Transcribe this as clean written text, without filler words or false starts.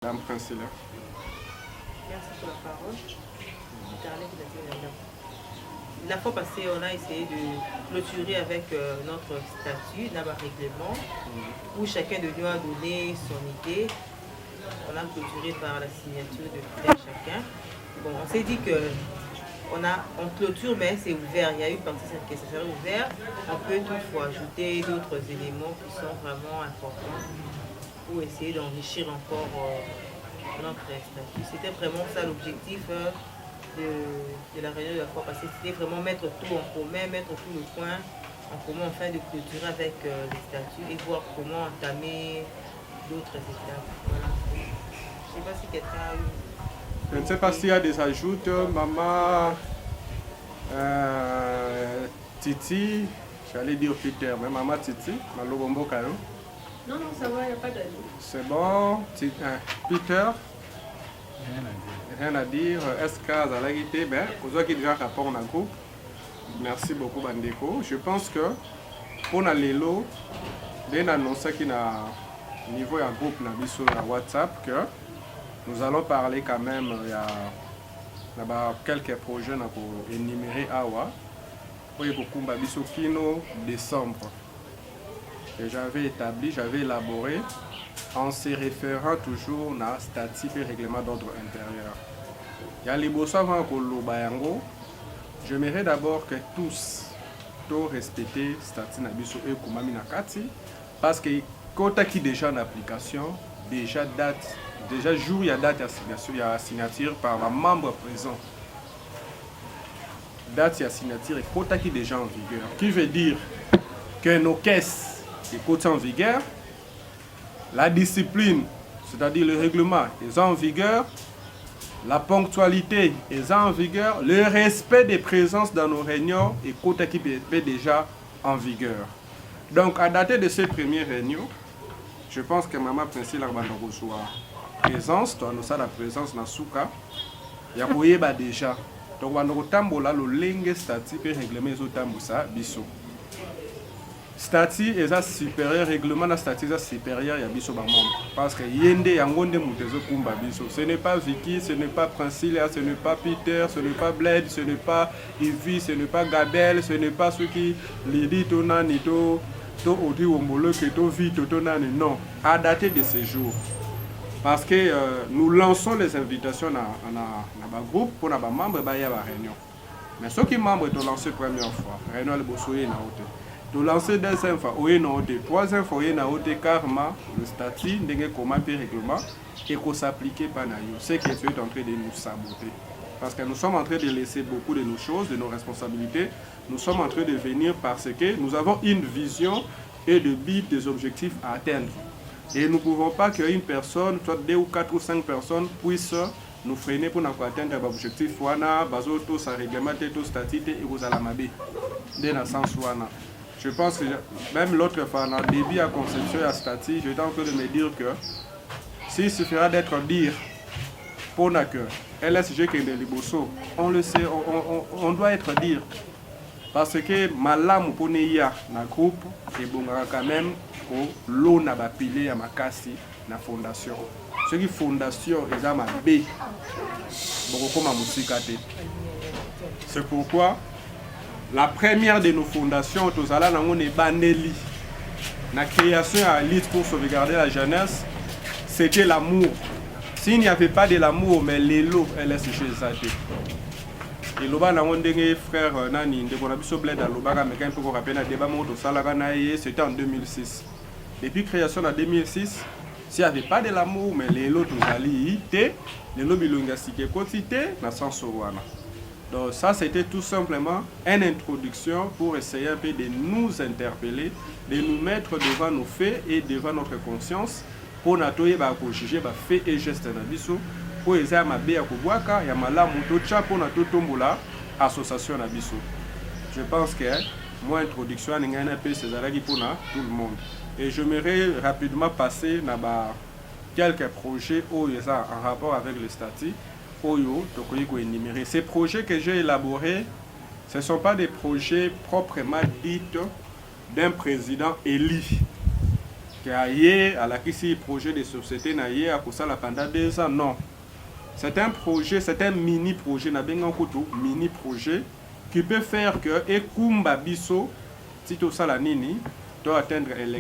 Madame Princilla. Merci pour la parole. La fois passée, on a essayé de clôturer avec notre statut, notre règlement, où chacun de nous a donné son idée. On a clôturé par la signature de chacun. Bon, on s'est dit que on clôture, mais c'est ouvert. Il y a une partie qui est ouverte. On peut toutefois ajouter d'autres éléments qui sont vraiment importants pour essayer d'enrichir encore notre statut. C'était vraiment ça l'objectif de la réunion de la fois passée. C'était vraiment mettre tout en commun, mettre tout le point en commun afin de clôturer avec les statuts et voir comment entamer d'autres étapes. Voilà. Je ne sais pas si quelqu'un a eu... Je ne sais pas s'il y a des ajouts. Maman Titi, j'allais dire Peter, mais Maman Titi, Malobombo Karo. Non, ça va, il n'y a pas d'ajout. C'est bon. Peter, rien à dire. Est-ce que ça a été bien? Vous avez déjà rapport en groupe. Merci beaucoup, Bandeko. Je pense que pour les lots, dès l'annonce qu'il y a niveau un groupe sur WhatsApp que nous allons parler quand même. Il y a quelques projets pour énumérer Awa pour Kino décembre. Que j'avais élaboré en se référant toujours à statut et règlement d'ordre intérieur. Il y a les beaux avant que l'Obayango. J'aimerais d'abord que tous respectent statut Nabiso et Kumami Nakati parce que quand il y a déjà en application, déjà jour il y a date à signature par les membres présents. Date à signature et quand il y a déjà en vigueur. Qui veut dire que nos caisses est en vigueur, la discipline, c'est-à-dire le règlement, est en vigueur, la ponctualité est en vigueur, le respect des présences dans nos réunions est déjà en vigueur. Donc, à dater de ces premières réunions, je pense que Maman Princilla va recevoir présence, la présence dans Souka, il y a déjà. Donc, on a le lingue statut et règlement de biso. Statut est supérieur, règlement de statut est supérieur à biso ba membre. Parce que yende yangonde mutezo kumba biso. Ce n'est pas Vicky, ce n'est pas Princilla, ce n'est pas Peter, ce n'est pas Bled, ce n'est pas Ivy, ce n'est pas Gabel, ce n'est pas ceux qui Lydie Tonani to Odi Wombolo to Vito Tonani. Non, à dater de ces jours. Parce que nous lançons les invitations dans le groupe pour les membres de la réunion. Mais ceux qui sont membres ont lancé la première fois, réunion le Bossoye na haute. De lancer deuxième fois, troisième fois, karma, le statut, comment le règlement, et qu'on s'applique par nous. C'est que tu es en train de nous saboter. Parce que nous sommes en train de laisser beaucoup de nos choses, de nos responsabilités. Nous sommes en train de venir parce que nous avons une vision et de but des objectifs à atteindre. Et nous ne pouvons pas qu'une personne, soit 2 ou 4 ou 5 personnes, puissent nous freiner pour atteindre l'objectif. Je pense que même l'autre fois, dans le début à conception et à statut, j'étais en train de me dire que s'il suffira d'être dire pour que LSG qui est de Liboso, on le sait, on doit être dire. Parce que malamu pour Neya, dans le groupe, et bon, quand même, l'eau n'a pas pilé à ma casse, dans la fondation. Ce qui est fondation, est à ma B. C'est pourquoi la première de nos fondations, la création à l'élite pour sauvegarder la jeunesse, c'était l'amour. S'il n'y avait pas de l'amour, mais l'élo, elle est chez Zate. Et le frère Nani, c'était en 2006. Depuis la création en 2006, s'il n'y avait pas de l'amour, mais l'élo, l'élo, donc ça, c'était tout simplement une introduction pour essayer un peu de nous interpeller, de nous mettre devant nos faits et devant notre conscience pour nous juger les faits et gestes de biso pour essayer à bien kubwaka ya malamu tocha pour nous tombola association na biso. Je pense que moi introduction n'est un peu c'est pour tout le monde. Et j'aimerais rapidement passer à quelques projets en rapport avec le statut. Ces projets que j'ai élaborés, ce ne sont pas des projets proprement dits d'un président élu. que aye à la kisi projet de société na ye à ça pendant 2 ans. Non, c'est un projet, c'est un mini projet na benga kutu mini projet qui peut faire que ekumba biso si to sala nini to atteindre élection